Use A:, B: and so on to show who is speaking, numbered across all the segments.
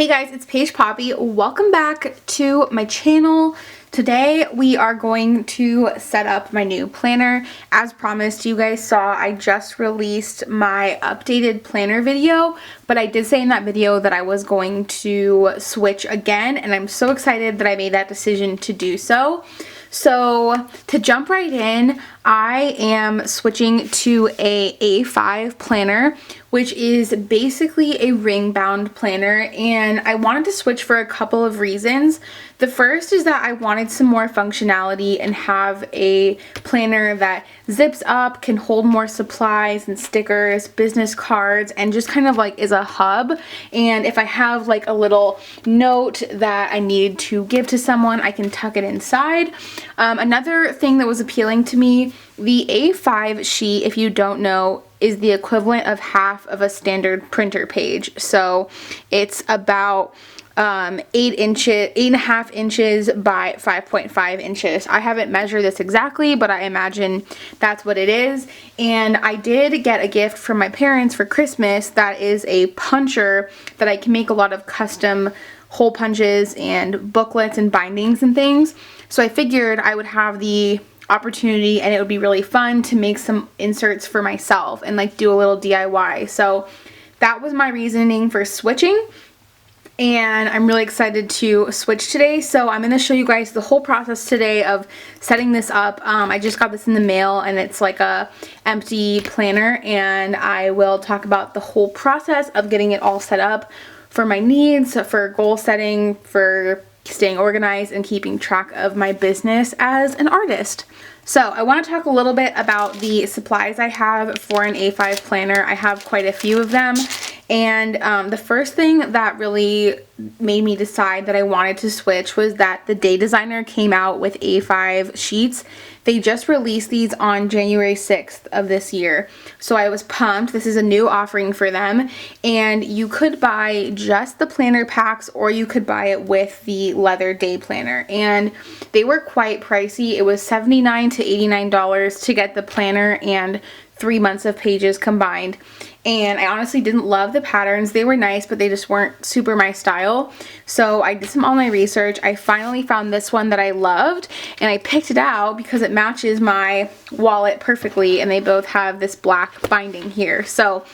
A: Hey guys, it's Paige Poppe. Welcome back to my channel. Today we are going to set up my new planner. As promised, you guys saw I just released my updated planner video, but I did say in that video that I was going to switch again, and I'm so excited that I made that decision to do so. So to jump right in, I am switching to a A5 planner, which is basically a ring bound planner, and I wanted to switch for a couple of reasons. The first is that I wanted some more functionality and have a planner that zips up, can hold more supplies and stickers, business cards, and just kind of like is a hub. And if I have like a little note that I need to give to someone, I can tuck it inside. Another thing that was appealing to me, the A5 sheet, if you don't know, is the equivalent of half of a standard printer page. So it's about 8.5 inches by 5.5 inches. I haven't measured this exactly, but I imagine that's what it is. And I did get a gift from my parents for Christmas that is a puncher that I can make a lot of custom hole punches and booklets and bindings and things. So I figured I would have the opportunity and it would be really fun to make some inserts for myself and like do a little DIY. So that was my reasoning for switching, and I'm really excited to switch today. So I'm going to show you guys the whole process today of setting this up. I just got this in the mail and it's like a empty planner, and I will talk about the whole process of getting it all set up for my needs, for goal setting, for staying organized and keeping track of my business as an artist. So I want to talk a little bit about the supplies I have for an A5 planner. I have quite a few of them, and the first thing that really made me decide that I wanted to switch was that the Day Designer came out with A5 sheets. They just released these on January 6th of this year, so I was pumped. This is a new offering for them, and you could buy just the planner packs or you could buy it with the leather day planner, and they were quite pricey. It was $79 to $89 to get the planner and 3 months of pages combined. And I honestly didn't love the patterns. They were nice, but they just weren't super my style. So I did some online research. I finally found this one that I loved, and I picked it out because it matches my wallet perfectly, and they both have this black binding here. So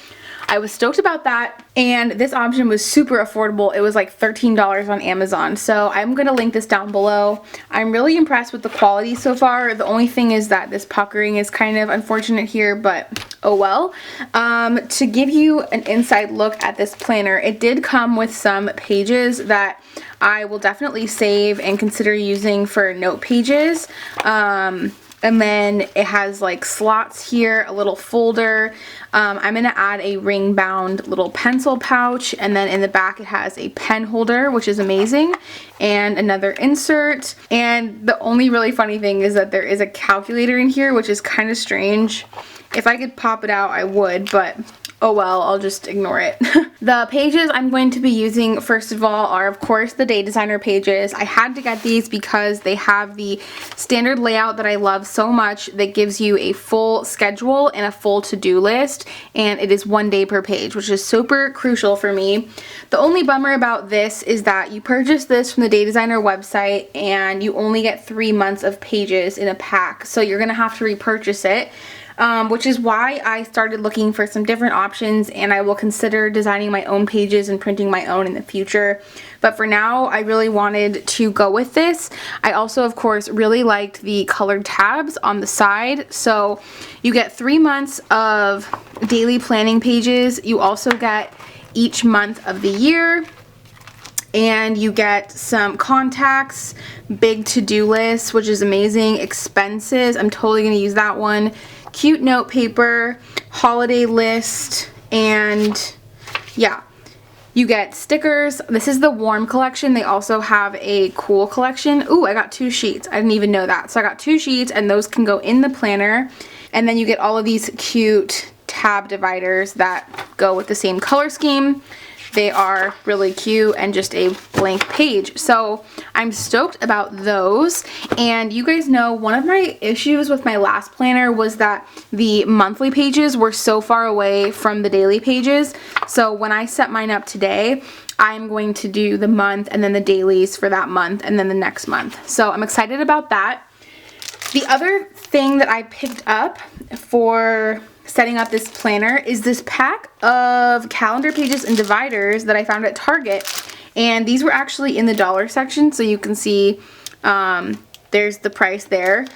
A: I was stoked about that, and this option was super affordable. It was like $13 on Amazon, so I'm going to link this down below. I'm really impressed with the quality so far. The only thing is that this puckering is kind of unfortunate here, but oh well. To give you an inside look at this planner, it did come with some pages that I will definitely save and consider using for note pages. And then it has like slots here, a little folder. I'm going to add a ring bound little pencil pouch, and then in the back it has a pen holder, which is amazing, and another insert. And the only really funny thing is that there is a calculator in here, which is kind of strange. If I could pop it out, I would, but oh well, I'll just ignore it. The pages I'm going to be using, first of all, are of course the Day Designer pages. I had to get these because they have the standard layout that I love so much that gives you a full schedule and a full to-do list, and it is 1 day per page, which is super crucial for me. The only bummer about this is that you purchase this from the Day Designer website and you only get 3 months of pages in a pack, so you're gonna have to repurchase it. Which is why I started looking for some different options, and I will consider designing my own pages and printing my own in the future. But for now, I really wanted to go with this. I also, of course, really liked the colored tabs on the side. So you get 3 months of daily planning pages. You also get each month of the year. And you get some contacts, big to-do lists, which is amazing, expenses, I'm totally going to use that one, cute note paper, holiday list, and yeah. You get stickers. This is the warm collection. They also have a cool collection. Ooh, I got 2 sheets. I didn't even know that. So I got 2 sheets, and those can go in the planner. And then you get all of these cute tab dividers that go with the same color scheme. they are really cute and just a blank page. So I'm stoked about those. And you guys know one of my issues with my last planner was that the monthly pages were so far away from the daily pages. So when I set mine up today, I'm going to do the month and then the dailies for that month and then the next month. So I'm excited about that. The other thing that I picked up for setting up this planner is this pack of calendar pages and dividers that I found at Target. And these were actually in the dollar section, so you can see there's the price there.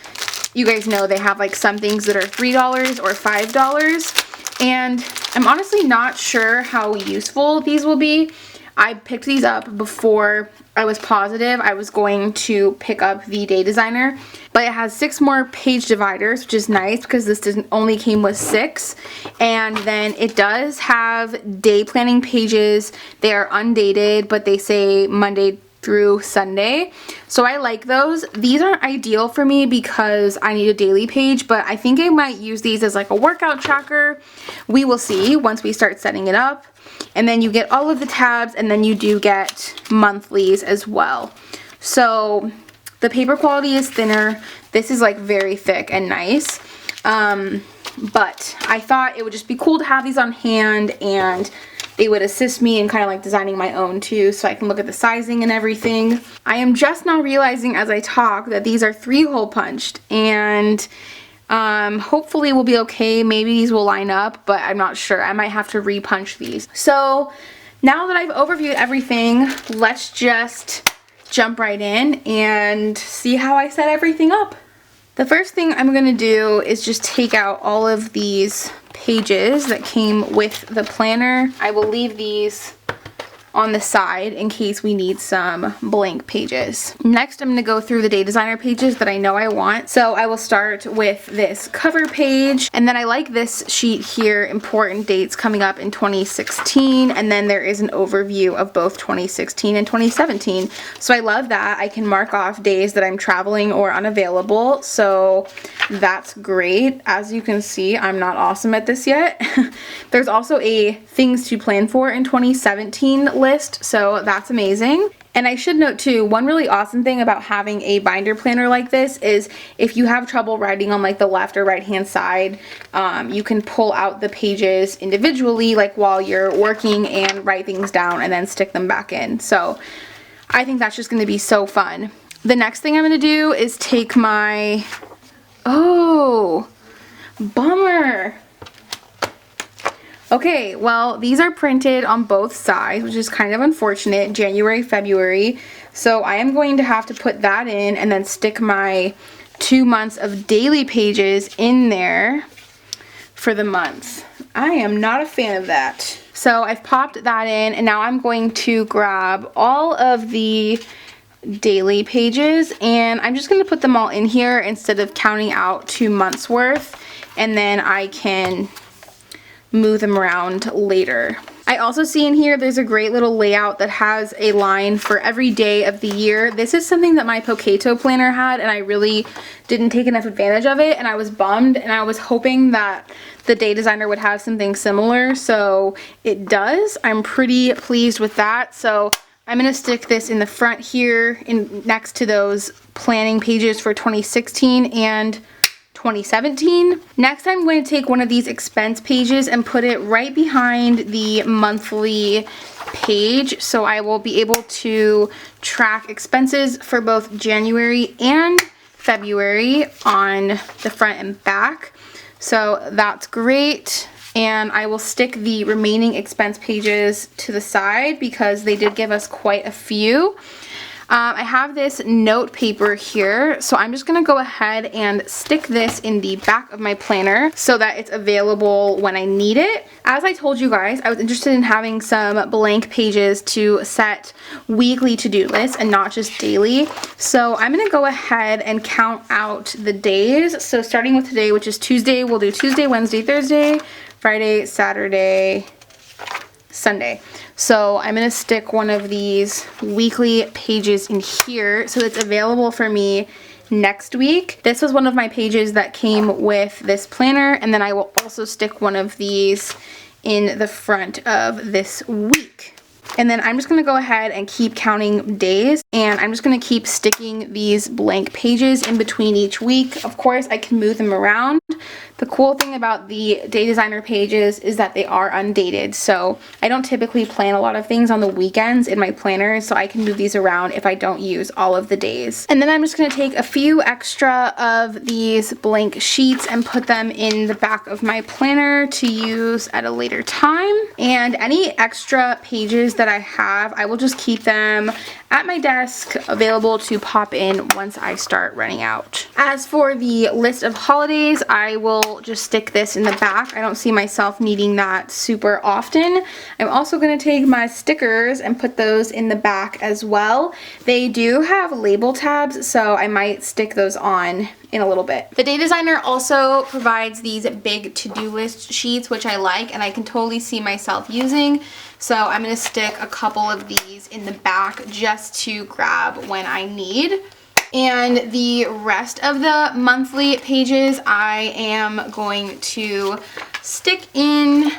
A: You guys know they have like some things that are $3 or $5. And I'm honestly not sure how useful these will be. I picked these up before I was positive I was going to pick up the Day Designer, but it has 6 more page dividers, which is nice because this only came with 6. And then it does have day planning pages. They are undated, but they say Monday through Sunday, so I like those. These aren't ideal for me because I need a daily page, but I think I might use these as like a workout tracker. We will see once we start setting it up. And then you get all of the tabs, and then you do get monthlies as well. So the paper quality is thinner. This is like very thick and nice, but I thought it would just be cool to have these on hand, and they would assist me in kind of like designing my own too, so I can look at the sizing and everything. I am just now realizing as I talk that these are 3-hole punched, and hopefully we'll be okay. Maybe these will line up, but I'm not sure. I might have to re-punch these. So now that I've overviewed everything, let's just jump right in and see how I set everything up. The first thing I'm going to do is just take out all of these pages that came with the planner. I will leave these on the side in case we need some blank pages. Next, I'm going to go through the Day Designer pages that I know I want. So I will start with this cover page, and then I like this sheet here, important dates coming up in 2016, and then there is an overview of both 2016 and 2017. So I love that. I can mark off days that I'm traveling or unavailable, so that's great. As you can see, I'm not awesome at this yet. There's also a things to plan for in 2017 list, so that's amazing. And I should note too, one really awesome thing about having a binder planner like this is if you have trouble writing on like the left or right hand side, you can pull out the pages individually like while you're working and write things down and then stick them back in. So I think that's just going to be so fun. The next thing I'm going to do is take my, oh, bummer. Okay, well, these are printed on both sides, which is kind of unfortunate, January, February. So I am going to have to put that in and then stick my 2 months of daily pages in there for the month. I am not a fan of that. So I've popped that in, and now I'm going to grab all of the daily pages, and I'm just going to put them all in here instead of counting out 2 months worth, and then I can move them around later. I also see in here there's a great little layout that has a line for every day of the year. This is something that my Poketo planner had, and I really didn't take enough advantage of it, and I was bummed, and I was hoping that the Day Designer would have something similar, so it does. I'm pretty pleased with that. So I'm going to stick this in the front here next to those planning pages for 2016 and 2017. Next, I'm going to take one of these expense pages and put it right behind the monthly page, so I will be able to track expenses for both January and February on the front and back. So that's great. And I will stick the remaining expense pages to the side because they did give us quite a few. I have this note paper here, so I'm just going to go ahead and stick this in the back of my planner so that it's available when I need it. As I told you guys, I was interested in having some blank pages to set weekly to-do lists and not just daily. So I'm going to go ahead and count out the days. So starting with today, which is Tuesday, we'll do Tuesday, Wednesday, Thursday, Friday, Saturday, Sunday. So I'm going to stick one of these weekly pages in here so it's available for me next week. This was one of my pages that came with this planner, and then I will also stick one of these in the front of this week. And then I'm just going to go ahead and keep counting days, and I'm just going to keep sticking these blank pages in between each week. Of course, I can move them around. The cool thing about the Day Designer pages is that they are undated, so I don't typically plan a lot of things on the weekends in my planner, so I can move these around if I don't use all of the days. And then I'm just going to take a few extra of these blank sheets and put them in the back of my planner to use at a later time. And any extra pages that I have, I will just keep them at my desk available to pop in once I start running out. As for the list of holidays, I will just stick this in the back. I don't see myself needing that super often. I'm also going to take my stickers and put those in the back as well. They do have label tabs, so I might stick those on in a little bit. The Day Designer also provides these big to-do list sheets, which I like and I can totally see myself using. So I'm going to stick a couple of these in the back just to grab when I need. And the rest of the monthly pages I am going to stick in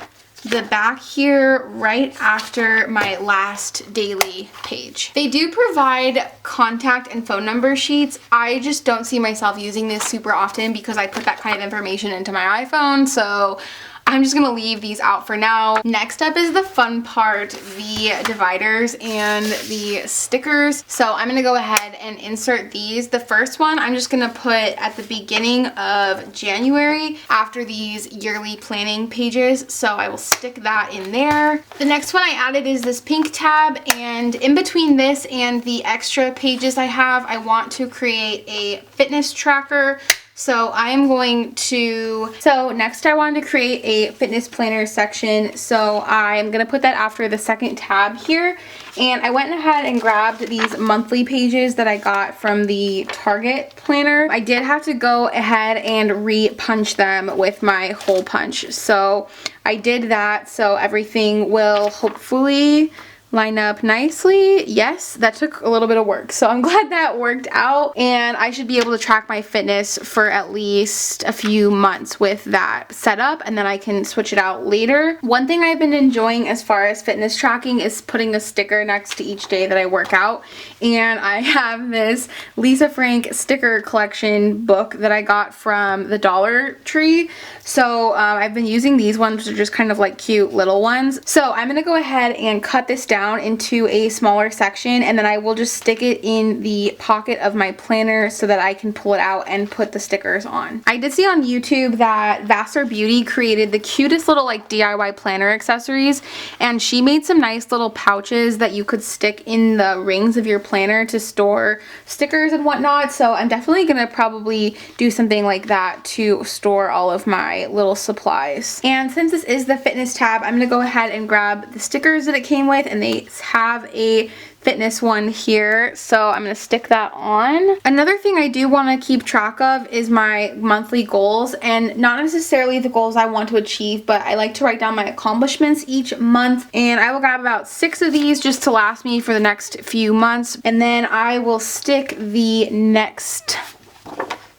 A: the back here right after my last daily page. They do provide contact and phone number sheets. I just don't see myself using this super often because I put that kind of information into my iPhone, so I'm just gonna leave these out for now. Next up is the fun part, the dividers and the stickers. So I'm gonna go ahead and insert these. The first one I'm just gonna put at the beginning of January after these yearly planning pages. So I will stick that in there. The next one I added is this pink tab, and in between this and the extra pages I have, I want to create a fitness tracker. So I am going to, next I wanted to create a fitness planner section. So I'm going to put that after the second tab here. And I went ahead and grabbed these monthly pages that I got from the Target planner. I did have to go ahead and re-punch them with my hole punch. So I did that so everything will hopefully line up nicely. Yes, that took a little bit of work, so I'm glad that worked out, and I should be able to track my fitness for at least a few months with that set up, and then I can switch it out later. One thing I've been enjoying as far as fitness tracking is putting a sticker next to each day that I work out, and I have this Lisa Frank sticker collection book that I got from the Dollar Tree. So I've been using these ones, which are just kind of like cute little ones. So I'm gonna go ahead and cut this down into a smaller section, and then I will just stick it in the pocket of my planner so that I can pull it out and put the stickers on. I did see on YouTube that Vasseur Beauty created the cutest little like DIY planner accessories, and she made some nice little pouches that you could stick in the rings of your planner to store stickers and whatnot. So I'm definitely gonna probably do something like that to store all of my little supplies. And since this is the fitness tab, I'm gonna go ahead and grab the stickers that it came with, and they have a fitness one here, so I'm gonna stick that on. Another thing I do want to keep track of is my monthly goals, and not necessarily the goals I want to achieve, but I like to write down my accomplishments each month, and I will grab about 6 of these just to last me for the next few months, and then I will stick the next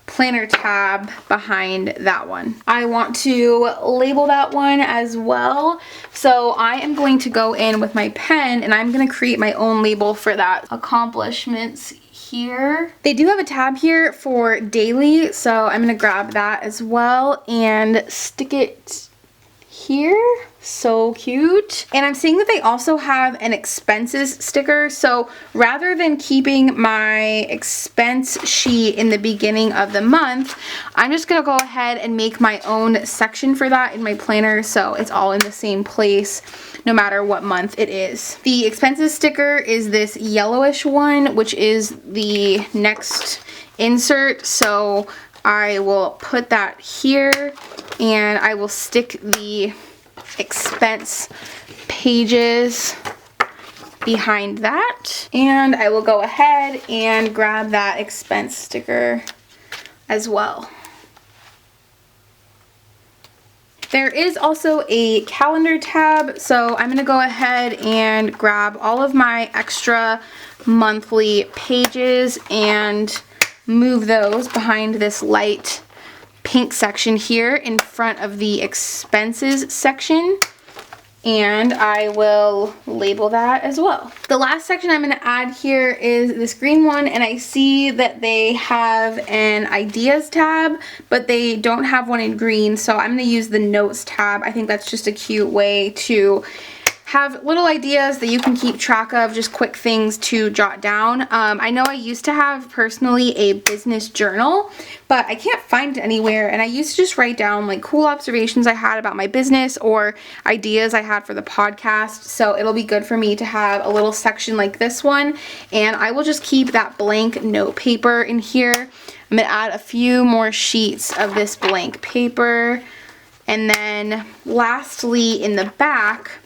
A: planner tab behind that one. I want to label that one as well. So I am going to go in with my pen and I'm going to create my own label for that. Accomplishments here. They do have a tab here for daily, so I'm going to grab that as well and stick it here. So cute. And I'm seeing that they also have an expenses sticker, so rather than keeping my expense sheet in the beginning of the month, I'm just gonna go ahead and make my own section for that in my planner, so it's all in the same place no matter what month it is. The expenses sticker is this yellowish one, which is the next insert, so I will put that here and I will stick the expense pages behind that, and I will go ahead and grab that expense sticker as well. There is also a calendar tab, so I'm going to go ahead and grab all of my extra monthly pages and move those behind this light pink section here in front of the expenses section. and I will label that as well. The last section I'm going to add here is this green one, and I see that they have an ideas tab, but they don't have one in green, so I'm going to use the notes tab. I think that's just a cute way to have little ideas that you can keep track of, just quick things to jot down. I know I used to have personally a business journal, but I can't find it anywhere, and I used to just write down like cool observations I had about my business or ideas I had for the podcast, so it'll be good for me to have a little section like this one, and I will just keep that blank note paper in here. I'm going to add a few more sheets of this blank paper, and then lastly in the back,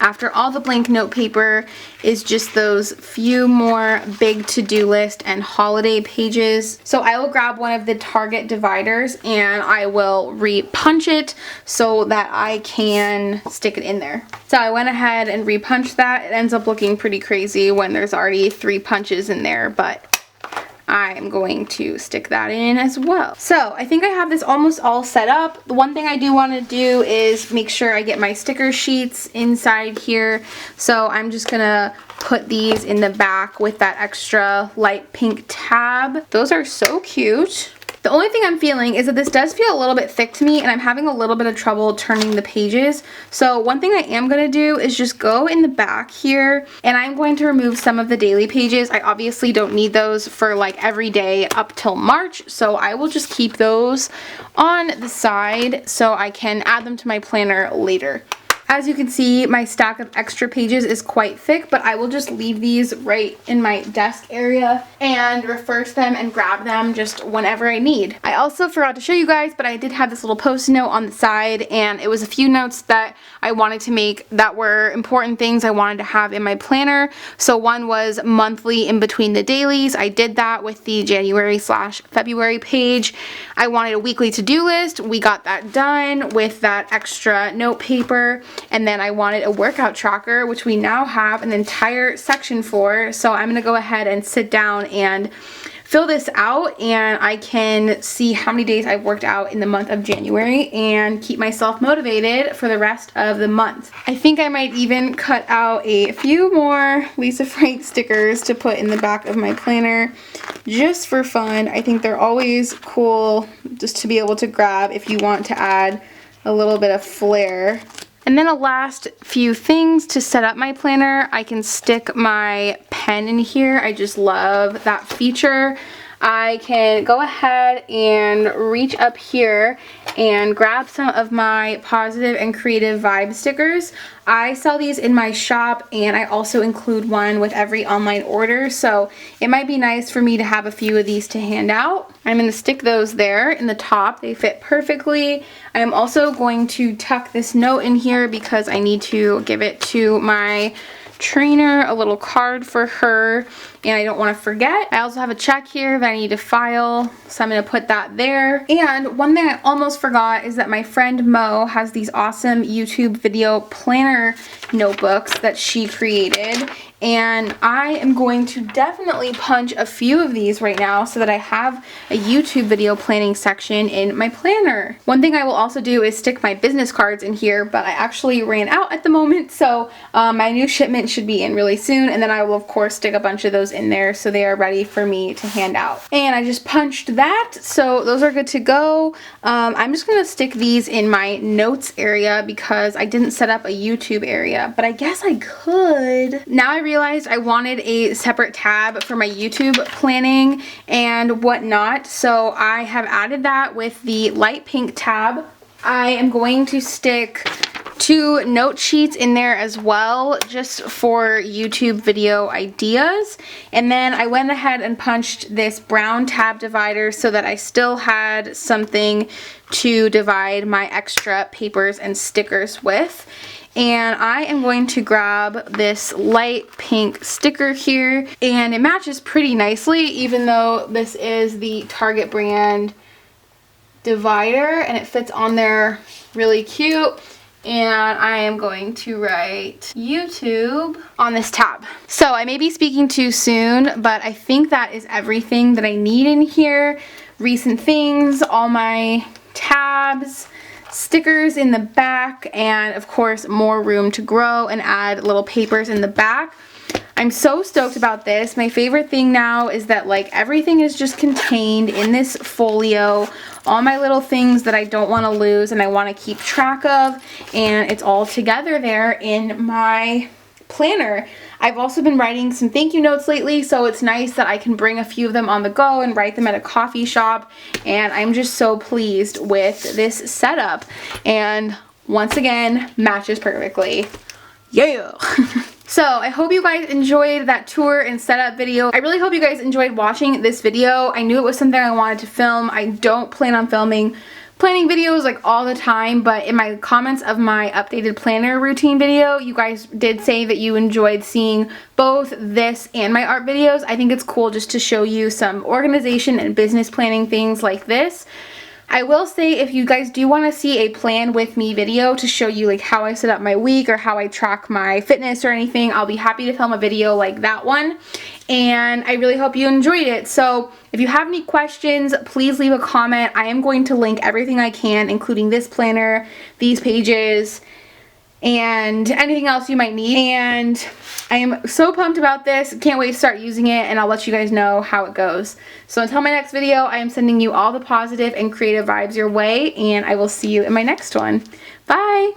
A: after all the blank note paper, is just those few more big to-do list and holiday pages. So I will grab one of the Target dividers and I will re-punch it so that I can stick it in there. So I went ahead and re-punched that. It ends up looking pretty crazy when there's already 3 punches in there, but I'm going to stick that in as well. So I think I have this almost all set up. The one thing I do want to do is make sure I get my sticker sheets inside here. So I'm just gonna put these in the back with that extra light pink tab. Those are so cute. The only thing I'm feeling is that this does feel a little bit thick to me, and I'm having a little bit of trouble turning the pages. So one thing I am going to do is just go in the back here, and I'm going to remove some of the daily pages. I obviously don't need those for like every day up till March, so I will just keep those on the side so I can add them to my planner later. As you can see, my stack of extra pages is quite thick, but I will just leave these right in my desk area and reverse them and grab them just whenever I need. I also forgot to show you guys, but I did have this little post-it note on the side, and it was a few notes that I wanted to make that were important things I wanted to have in my planner. So one was monthly in between the dailies. I did that with the January/February page. I wanted a weekly to-do list. We got that done with that extra note paper. And then I wanted a workout tracker, which we now have an entire section for. So I'm gonna go ahead and sit down and fill this out, and I can see how many days I've worked out in the month of January and keep myself motivated for the rest of the month. I think I might even cut out a few more Lisa Frank stickers to put in the back of my planner just for fun. I think they're always cool just to be able to grab if you want to add a little bit of flair. And then a last few things to set up my planner. I can stick my pen in here. I just love that feature. I can go ahead and reach up here and grab some of my positive and creative vibe stickers. I sell these in my shop, and I also include one with every online order, so it might be nice for me to have a few of these to hand out. I'm going to stick those there in the top. They fit perfectly. I am also going to tuck this note in here because I need to give it to my trainer, a little card for her, and I don't want to forget. I also have a check here that I need to file, so I'm going to put that there. And one thing I almost forgot is that my friend Mo has these awesome YouTube video planner notebooks that she created, and I am going to definitely punch a few of these right now so that I have a YouTube video planning section in my planner. One thing I will also do is stick my business cards in here, but I actually ran out at the moment, so my new shipment should be in really soon, and then I will of course stick a bunch of those in there so they are ready for me to hand out. And I just punched that, so those are good to go. I'm just gonna stick these in my notes area because I didn't set up a YouTube area, but I guess I could. Now I realized I wanted a separate tab for my YouTube planning and whatnot, so I have added that with the light pink tab. I am going to stick 2 note sheets in there as well, just for YouTube video ideas. And then I went ahead and punched this brown tab divider so that I still had something to divide my extra papers and stickers with. And I am going to grab this light pink sticker here, and it matches pretty nicely even though this is the Target brand divider, and it fits on there really cute. And I am going to write YouTube on this tab. So I may be speaking too soon, but I think that is everything that I need in here. Recent things, all my tabs, stickers in the back, and of course more room to grow and add little papers in the back. I'm so stoked about this. My favorite thing now is that like everything is just contained in this folio. All my little things that I don't want to lose and I want to keep track of, and it's all together there in my planner. I've also been writing some thank you notes lately, so it's nice that I can bring a few of them on the go and write them at a coffee shop, and I'm just so pleased with this setup. And once again, matches perfectly. Yeah! So I hope you guys enjoyed that tour and setup video. I really hope you guys enjoyed watching this video. I knew it was something I wanted to film. I don't plan on planning videos like all the time, but in my comments of my updated planner routine video, you guys did say that you enjoyed seeing both this and my art videos. I think it's cool just to show you some organization and business planning things like this. I will say, if you guys do want to see a plan with me video to show you like how I set up my week or how I track my fitness or anything, I'll be happy to film a video like that one. And I really hope you enjoyed it. So if you have any questions, please leave a comment. I am going to link everything I can, including this planner, these pages, and anything else you might need. And I am so pumped about this. Can't wait to start using it, and I'll let you guys know how it goes. So until my next video, I am sending you all the positive and creative vibes your way, and I will see you in my next one. Bye!